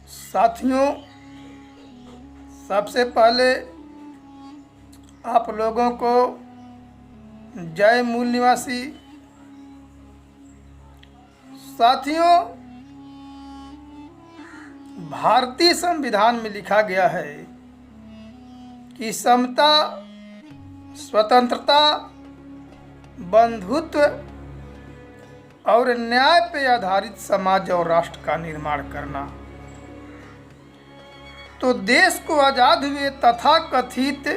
साथियों, सबसे पहले आप लोगों को जय मूल निवासी। साथियों, भारतीय संविधान में लिखा गया है कि समता, स्वतंत्रता, बंधुत्व और न्याय पर आधारित समाज और राष्ट्र का निर्माण करना। तो देश को आज़ाद हुए तथाकथित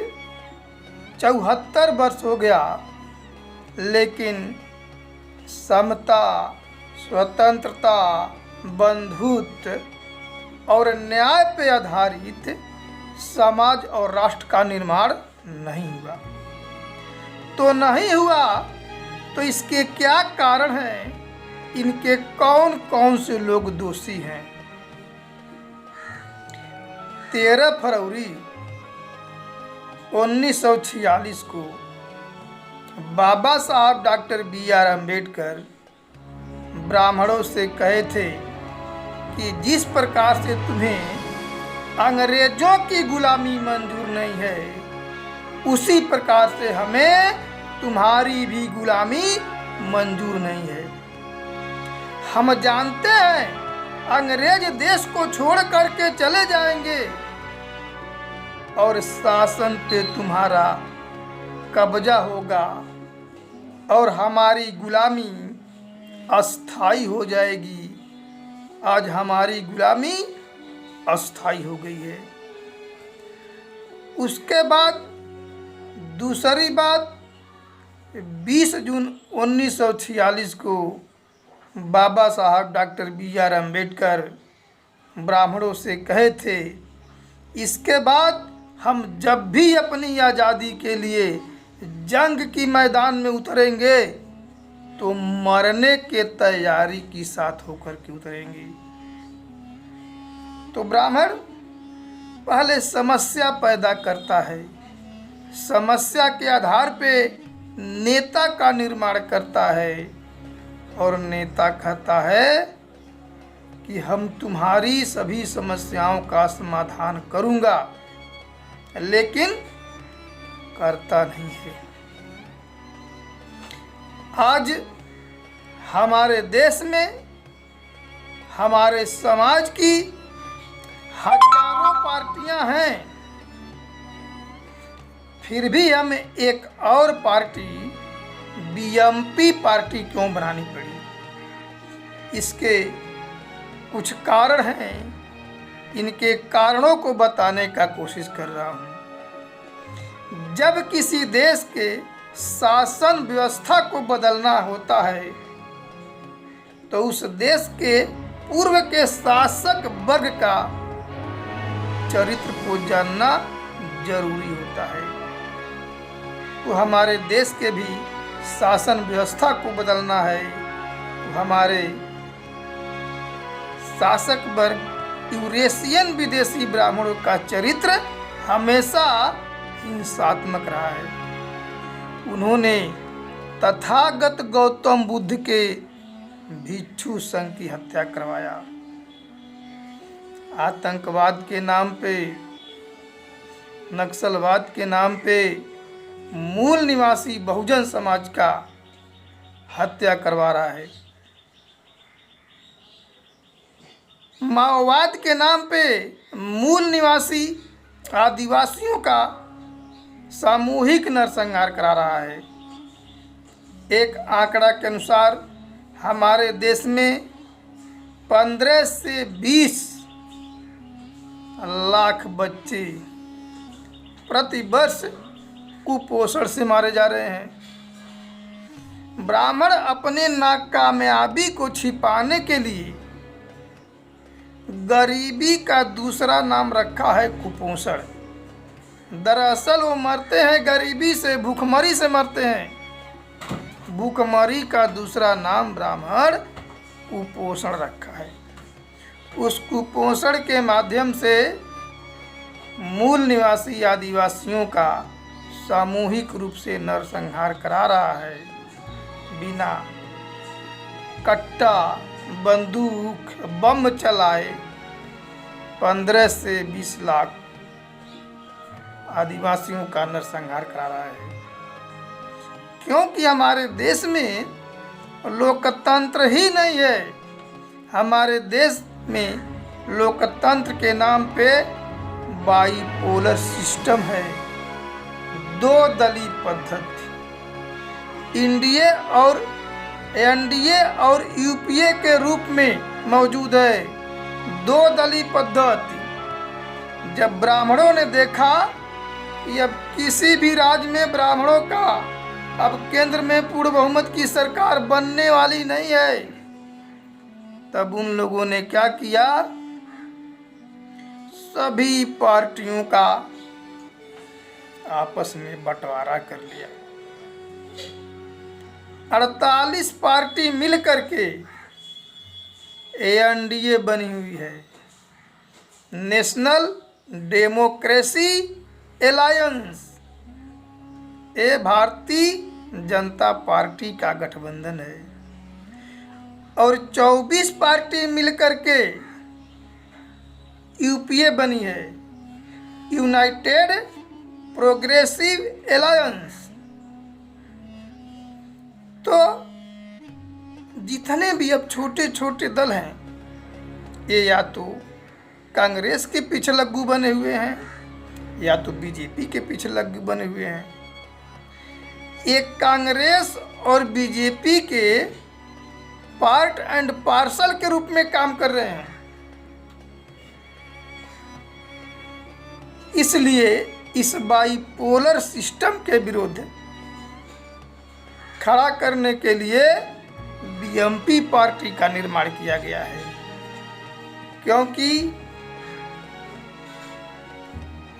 74 वर्ष हो गया, लेकिन समता, स्वतंत्रता, बंधुत्व और न्याय पर आधारित समाज और राष्ट्र का निर्माण नहीं हुआ। तो नहीं हुआ तो इसके क्या कारण हैं? इनके कौन कौन से लोग दोषी हैं? 13 फरवरी 1946 को बाबा साहब डॉक्टर B.R. अम्बेडकर ब्राह्मणों से कहे थे कि जिस प्रकार से तुम्हें अंग्रेजों की गुलामी मंजूर नहीं है, उसी प्रकार से हमें तुम्हारी भी गुलामी मंजूर नहीं है। हम जानते हैं अंग्रेज देश को छोड़ करके चले जाएंगे और शासन पे तुम्हारा कब्जा होगा और हमारी गुलामी अस्थाई हो जाएगी। आज हमारी गुलामी अस्थाई हो गई है। उसके बाद दूसरी बात, 20 जून 1946 को बाबा साहब डॉक्टर B.R. अम्बेडकर ब्राह्मणों से कहे थे, इसके बाद हम जब भी अपनी आज़ादी के लिए जंग की मैदान में उतरेंगे तो मरने के तैयारी के साथ होकर के उतरेंगे। तो ब्राह्मण पहले समस्या पैदा करता है, समस्या के आधार पे नेता का निर्माण करता है और नेता कहता है कि हम तुम्हारी सभी समस्याओं का समाधान करूंगा, लेकिन करता नहीं है। आज हमारे देश में, हमारे समाज की हजारों पार्टियां हैं, फिर भी हमें एक और पार्टी BMP पार्टी क्यों बनानी पड़ी? इसके कुछ कारण हैं। इनके कारणों को बताने का कोशिश कर रहा हूँ। जब किसी देश के शासन व्यवस्था को बदलना होता है तो उस देश के पूर्व के शासक वर्ग का चरित्र को जानना जरूरी होता है। तो हमारे देश के भी शासन व्यवस्था को बदलना है तो हमारे शासक वर्ग यूरेशियन विदेशी ब्राह्मणों का चरित्र हमेशा हिंसात्मक रहा है। उन्होंने तथागत गौतम बुद्ध के भिक्षु संघ की हत्या करवाया। आतंकवाद के नाम पे, नक्सलवाद के नाम पे मूल निवासी बहुजन समाज का हत्या करवा रहा है। माओवाद के नाम पे मूल निवासी आदिवासियों का सामूहिक नरसंहार करा रहा है। एक आंकड़ा के अनुसार हमारे देश में 15 से 20 लाख बच्चे प्रति वर्ष कुपोषण से मारे जा रहे हैं। ब्राह्मण अपने नाकामयाबी को छिपाने के लिए गरीबी का दूसरा नाम रखा है कुपोषण। दरअसल वो मरते हैं गरीबी से, भूखमरी से मरते हैं। भूखमरी का दूसरा नाम ब्राह्मण कुपोषण रखा है। उस कुपोषण के माध्यम से मूल निवासी आदिवासियों का सामूहिक रूप से नरसंहार करा रहा है। बिना कट्टा, बंदूक, बम चलाए 15 से 20 लाख आदिवासियों का नरसंहार करा रहा है, क्योंकि हमारे देश में लोकतंत्र ही नहीं है। हमारे देश में लोकतंत्र के नाम पे बाइपोलर सिस्टम है, दो दलीय पद्धति एनडीए और यूपीए के रूप में मौजूद है। दो दलीय पद्धति। जब ब्राह्मणों ने देखा कि अब किसी भी राज्य में ब्राह्मणों का अब केंद्र में पूर्ण बहुमत की सरकार बनने वाली नहीं है, तब उन लोगों ने क्या किया, सभी पार्टियों का आपस में बंटवारा कर लिया। 48 पार्टी मिल करके एनडीए बनी हुई है, नेशनल डेमोक्रेसी एलायंस। ये भारतीय जनता पार्टी का गठबंधन है। और 24 पार्टी मिलकर के यूपीए बनी है, यूनाइटेड प्रोग्रेसिव एलायंस। तो जितने भी अब छोटे छोटे दल हैं, ये या तो कांग्रेस के पीछे लग्गू बने हुए हैं या तो बीजेपी के पीछे लग्गू बने हुए हैं। एक कांग्रेस और बीजेपी के पार्ट एंड पार्सल के रूप में काम कर रहे हैं। इसलिए इस बाइपोलर सिस्टम के विरुद्ध खड़ा करने के लिए बीएमपी पार्टी का निर्माण किया गया है, क्योंकि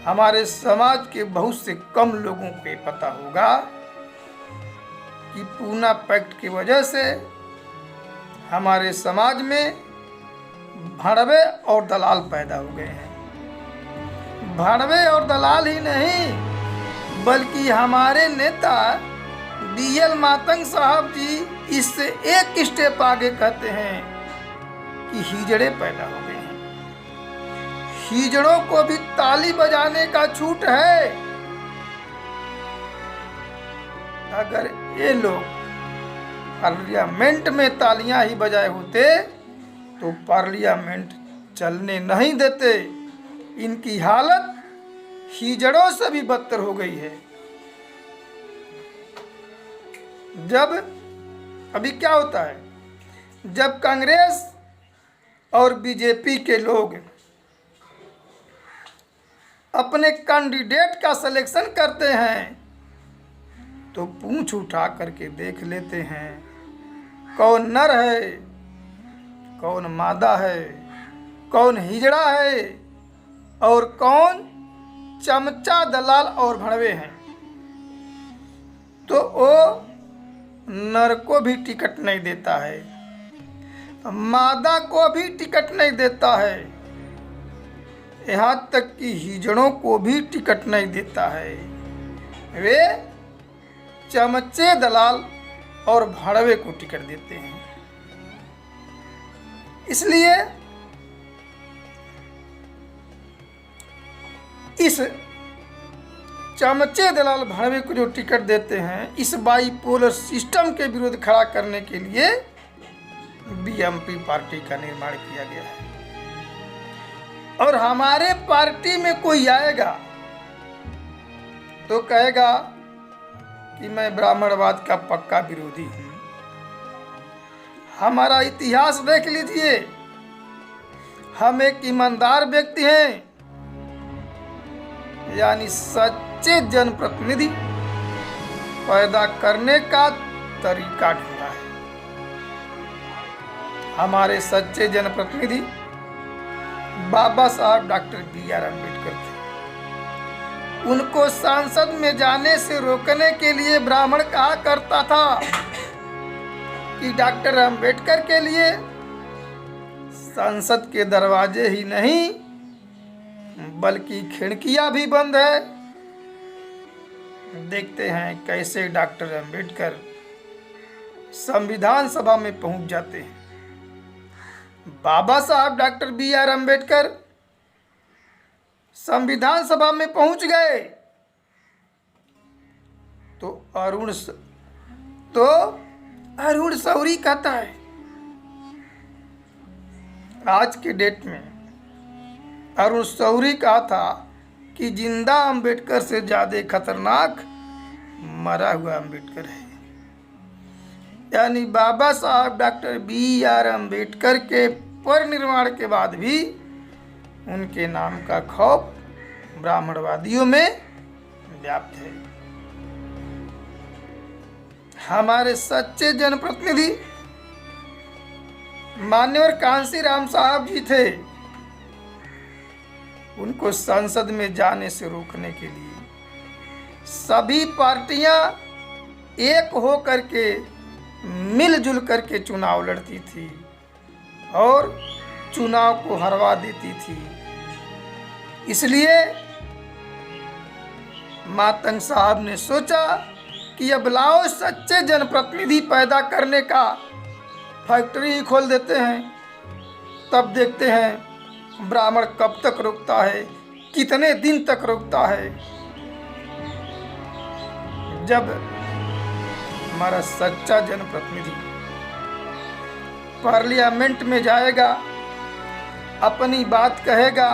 हमारे समाज के बहुत से कम लोगों को ये पता होगा कि पूना पैक्ट की वजह से हमारे समाज में भड़वे और दलाल पैदा हो गए हैं। भड़वे और दलाल ही नहीं, बल्कि हमारे नेता बीएल मातंग साहब जी इससे एक स्टेप आगे कहते हैं कि हिजड़े पैदा हो गए हैं। हिजड़ों को भी ताली बजाने का छूट है। अगर ये लोग पार्लियामेंट में तालियां ही बजाए होते तो पार्लियामेंट चलने नहीं देते। इनकी हालत हिजड़ों से भी बदतर हो गई है। जब अभी क्या होता है, जब कांग्रेस और बीजेपी के लोग अपने कैंडिडेट का सिलेक्शन करते हैं तो पूंछ उठा करके देख लेते हैं कौन नर है, कौन मादा है, कौन हिजड़ा है और कौन चमचा दलाल और भड़वे हैं। तो वो नर को भी टिकट नहीं देता है, मादा को भी टिकट नहीं देता है, यहाँ तक कि हिजड़ों को भी टिकट नहीं देता है। वे चमचे दलाल और भड़वे को टिकट देते हैं। इसलिए इस चमचे दलाल भड़वे को जो टिकट देते हैं, इस बाइपोलर सिस्टम के विरुद्ध खड़ा करने के लिए बीएमपी पार्टी का निर्माण किया गया है। और हमारे पार्टी में कोई आएगा तो कहेगा कि मैं ब्राह्मणवाद का पक्का विरोधी हूं। हमारा इतिहास देख लीजिए, हम एक ईमानदार व्यक्ति हैं, यानी सच्चे जनप्रतिनिधि पैदा करने का तरीका ढूंढा है। हमारे सच्चे जनप्रतिनिधि बाबा साहब डॉक्टर बी.आर. अम्बेडकर थे। उनको संसद में जाने से रोकने के लिए ब्राह्मण कहा करता था कि डॉक्टर अम्बेडकर के लिए संसद के दरवाजे ही नहीं बल्कि खिड़कियां भी बंद है। देखते हैं कैसे डॉक्टर अम्बेडकर संविधान सभा में पहुंच जाते हैं। बाबा साहब डॉक्टर बी.आर. अम्बेडकर संविधान सभा में पहुंच गए तो अरुण शौरी कहता है, आज के डेट में अरुण शौरी कहा था कि जिंदा अंबेडकर से ज्यादा खतरनाक मरा हुआ अंबेडकर है। यानी बाबा साहब डॉक्टर BR अम्बेडकर के परिनिर्वाण के बाद भी उनके नाम का खौफ ब्राह्मणवादियों में व्याप्त है। हमारे सच्चे जनप्रतिनिधि मान्यवर कांशीराम साहब जी थे। उनको संसद में जाने से रोकने के लिए सभी पार्टियां एक हो करके मिलजुल करके चुनाव लड़ती थी और चुनाव को हरवा देती थी। इसलिए मातंग साहब ने सोचा कि अब लाओ सच्चे जनप्रतिनिधि पैदा करने का फैक्ट्री ही खोल देते हैं, तब देखते हैं ब्राह्मण कब तक रुकता है, कितने दिन तक रुकता है। जब हमारा सच्चा जनप्रतिनिधि पार्लियामेंट में जाएगा, अपनी बात कहेगा,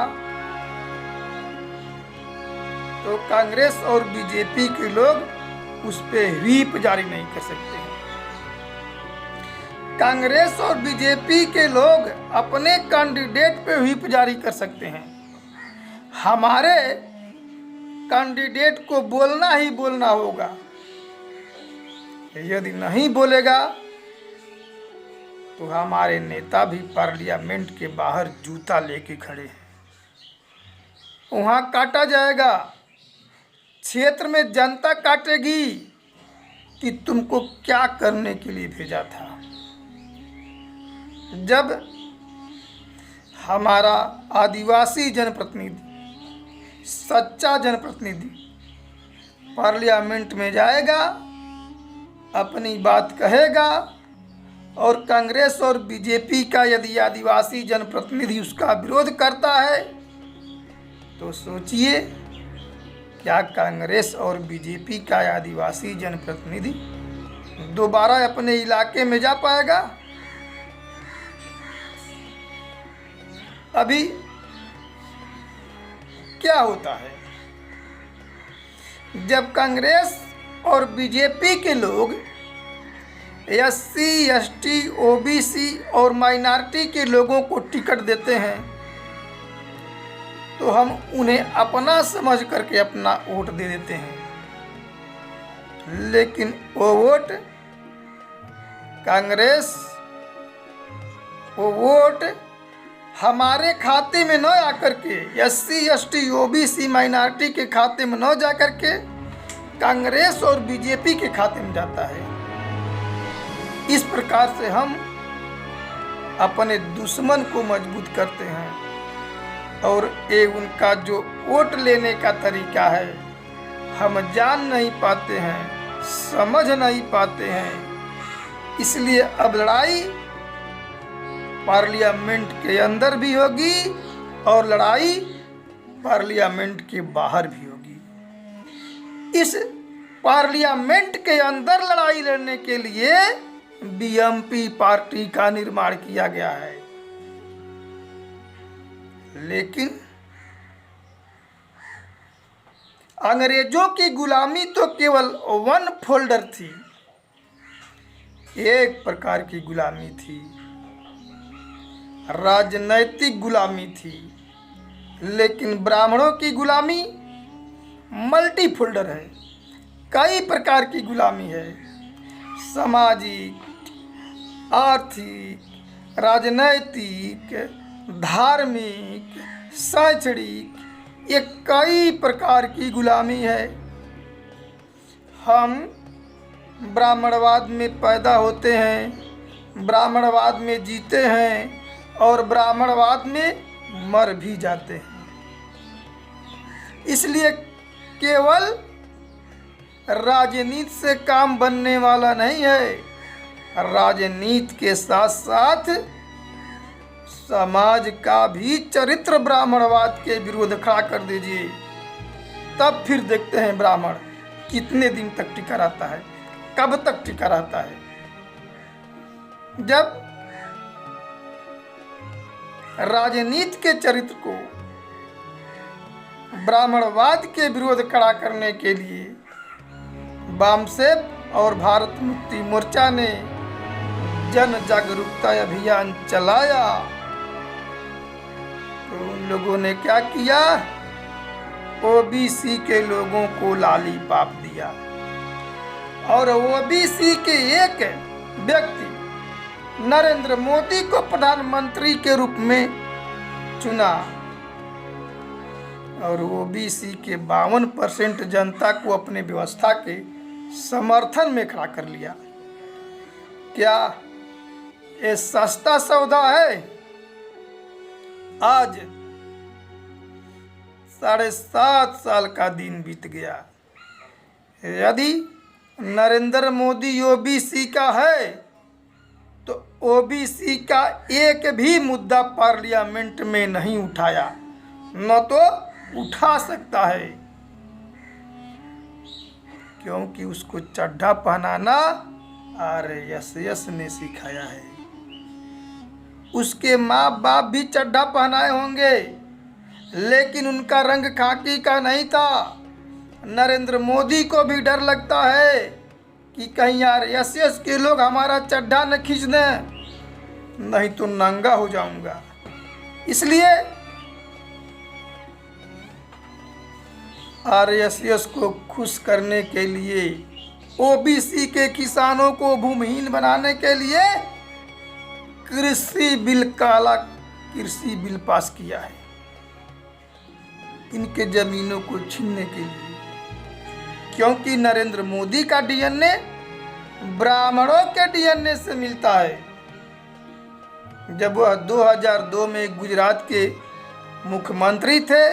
तो कांग्रेस और बीजेपी के लोग उस पे व्हीप जारी नहीं कर सकते। कांग्रेस और बीजेपी के लोग अपने कैंडिडेट पे व्हीप जारी कर सकते हैं। हमारे कैंडिडेट को बोलना ही बोलना होगा। यदि नहीं बोलेगा तो हमारे नेता भी पार्लियामेंट के बाहर जूता लेके खड़े हैं, वहां काटा जाएगा। क्षेत्र में जनता काटेगी कि तुमको क्या करने के लिए भेजा था। जब हमारा आदिवासी जनप्रतिनिधि, सच्चा जनप्रतिनिधि पार्लियामेंट में जाएगा, अपनी बात कहेगा और कांग्रेस और बीजेपी का यदि आदिवासी जनप्रतिनिधि उसका विरोध करता है तो सोचिए क्या कांग्रेस और बीजेपी का आदिवासी जनप्रतिनिधि दोबारा अपने इलाके में जा पाएगा? अभी क्या होता है, जब कांग्रेस और बीजेपी के लोग SC, ST, OBC और माइनॉरिटी के लोगों को टिकट देते हैं तो हम उन्हें अपना समझ करके अपना वोट दे देते हैं। लेकिन वो वोट हमारे खाते में न आकर के, SC, ST, OBC माइनॉरिटी के खाते में न जा करके कांग्रेस और बीजेपी के खाते में जाता है। इस प्रकार से हम अपने दुश्मन को मजबूत करते हैं और ये उनका जो वोट लेने का तरीका है हम जान नहीं पाते हैं, समझ नहीं पाते हैं। इसलिए अब लड़ाई पार्लियामेंट के अंदर भी होगी और लड़ाई पार्लियामेंट के बाहर भी होगी। इस पार्लियामेंट के अंदर लड़ाई लड़ने के लिए BMP पार्टी का निर्माण किया गया है। लेकिन अंग्रेजों की गुलामी तो केवल वन फोल्डर थी, एक प्रकार की गुलामी थी, राजनैतिक गुलामी थी। लेकिन ब्राह्मणों की गुलामी मल्टी फोल्डर है, कई प्रकार की गुलामी है, सामाजिक, आर्थिक, राजनैतिक, धार्मिक, शैक्षणिक, ये कई प्रकार की गुलामी है। हम ब्राह्मणवाद में पैदा होते हैं, ब्राह्मणवाद में जीते हैं और ब्राह्मणवाद में मर भी जाते हैं। इसलिए केवल राजनीति से काम बनने वाला नहीं है, राजनीति के साथ साथ समाज का भी चरित्र ब्राह्मणवाद के विरुद्ध खड़ा कर दीजिए, तब फिर देखते हैं ब्राह्मण कितने दिन तक टिका रहता है, कब तक टिका रहता है। जब राजनीति के चरित्र को ब्राह्मणवाद के विरोध खड़ा करने के लिए वामसेप और भारत मुक्ति मोर्चा ने जन जागरूकता अभियान चलाया, तो उन लोगों ने क्या किया, ओबीसी के लोगों को लॉलीपॉप दिया और ओबीसी के एक व्यक्ति नरेंद्र मोदी को प्रधानमंत्री के रूप में चुना और ओबीसी के 52% जनता को अपने व्यवस्था के समर्थन में खड़ा कर लिया। क्या ये सस्ता सौदा है? आज 7.5 साल का दिन बीत गया। यदि नरेंद्र मोदी ओबीसी का है तो ओबीसी का एक भी मुद्दा पार्लियामेंट में नहीं उठाया, न तो उठा सकता है, क्योंकि उसको चड्ढा पहनाना आरएसएस ने सिखाया है। उसके माँ बाप भी चड्ढा पहनाए होंगे, लेकिन उनका रंग खाकी का नहीं था। नरेंद्र मोदी को भी डर लगता है कि कहीं आरएसएस के लोग हमारा चड्ढा न खींच दें, नहीं तो नंगा हो जाऊंगा। इसलिए आरएसएस को खुश करने के लिए, ओबीसी के किसानों को भूमिहीन बनाने के लिए काला कृषि बिल पास किया है, इनके जमीनों को छीनने के लिए। क्योंकि नरेंद्र मोदी का डीएनए ब्राह्मणों के डीएनए से मिलता है। जब वह 2002 में गुजरात के मुख्यमंत्री थे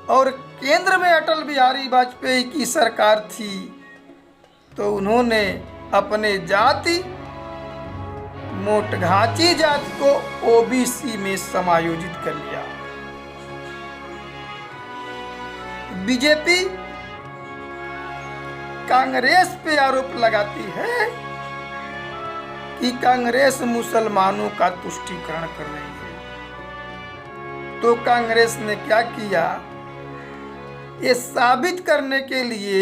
और केंद्र में अटल बिहारी वाजपेयी की सरकार थी, तो उन्होंने अपने जाति मोटघाची जाति को ओबीसी में समायोजित कर लिया। बीजेपी कांग्रेस पे आरोप लगाती है कि कांग्रेस मुसलमानों का तुष्टीकरण कर रही है, तो कांग्रेस ने क्या किया, ये साबित करने के लिए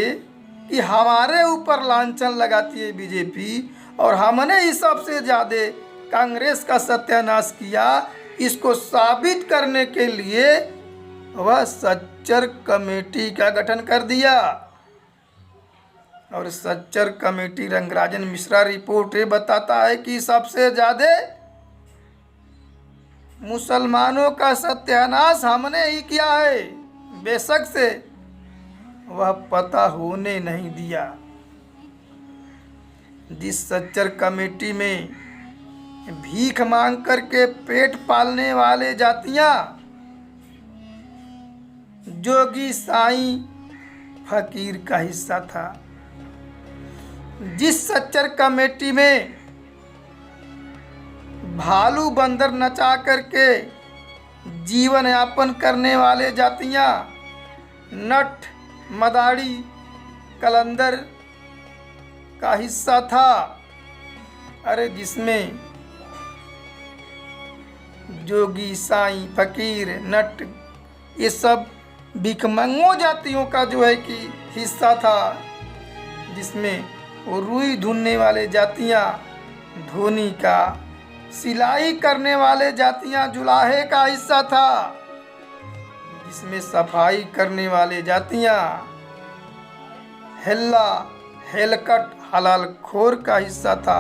कि हमारे ऊपर लांछन लगाती है बीजेपी और हमने ही सबसे ज़्यादा कांग्रेस का सत्यानाश किया, इसको साबित करने के लिए वह सच्चर कमेटी का गठन कर दिया। और सच्चर कमेटी रंगराजन मिश्रा रिपोर्ट ये बताता है कि सबसे ज़्यादा मुसलमानों का सत्यानाश हमने ही किया है, बेशक से वह पता होने नहीं दिया। जिस सच्चर कमेटी में भीख मांग करके पेट पालने वाले जातियां जोगी साईं फकीर का हिस्सा था, जिस सच्चर कमेटी में भालू बंदर नचा करके जीवन यापन करने वाले जातियां नट मदारी कलंदर का हिस्सा था, अरे जिसमें जोगी साईं फकीर नट ये सब भिखमंगों जातियों का जो है कि हिस्सा था, जिसमें वो रुई धुनने वाले जातियां धोनी का, सिलाई करने वाले जातियां जुलाहे का हिस्सा था, जिसमें सफाई करने वाले जातियां हेल्ला हेलकट हलाल खोर का हिस्सा था।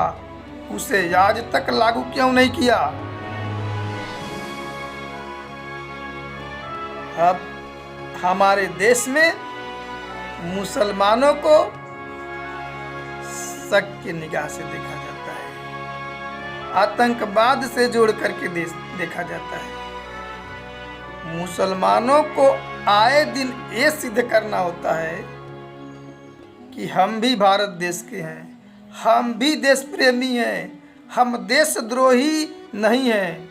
उसे आज तक लागू क्यों नहीं किया? अब हमारे देश में मुसलमानों को शक की निगाह से देखा जाता है, आतंकवाद से जोड़ करके देखा जाता है। मुसलमानों को आए दिन ये सिद्ध करना होता है कि हम भी भारत देश के हैं, हम भी देश प्रेमी हैं, हम देशद्रोही नहीं हैं।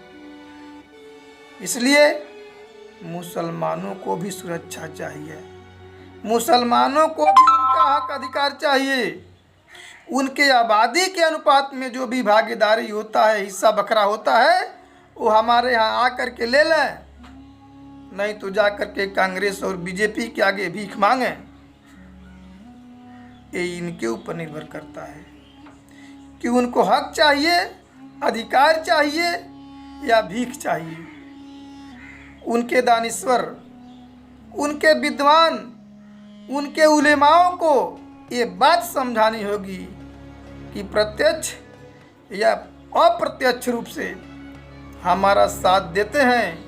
इसलिए मुसलमानों को भी सुरक्षा चाहिए, मुसलमानों को भी उनका हक अधिकार चाहिए। उनके आबादी के अनुपात में जो भी भागीदारी होता है, हिस्सा बकरा होता है, वो हमारे यहाँ आकर के ले लें, नहीं तो जा कर के कांग्रेस और बीजेपी के आगे भीख मांगे। ये इनके ऊपर निर्भर करता है कि उनको हक चाहिए, अधिकार चाहिए या भीख चाहिए। उनके दानिश्वर, उनके विद्वान, उनके उलेमाओं को ये बात समझानी होगी कि प्रत्यक्ष या अप्रत्यक्ष रूप से हमारा साथ देते हैं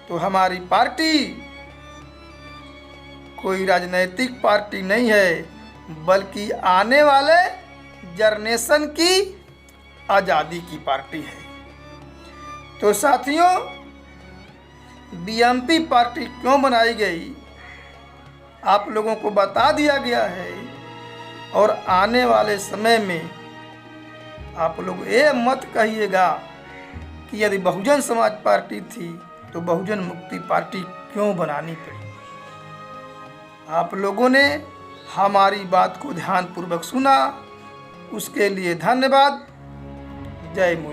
तो हमारी पार्टी कोई राजनीतिक पार्टी नहीं है, बल्कि आने वाले जनरेशन की आज़ादी की पार्टी है। तो साथियों, बीएमपी पार्टी क्यों बनाई गई आप लोगों को बता दिया गया है, और आने वाले समय में आप लोग ये मत कहिएगा कि यदि बहुजन समाज पार्टी थी तो बहुजन मुक्ति पार्टी क्यों बनानी पड़ी। आप लोगों ने हमारी बात को ध्यानपूर्वक सुना, उसके लिए धन्यवाद। जय मोदी।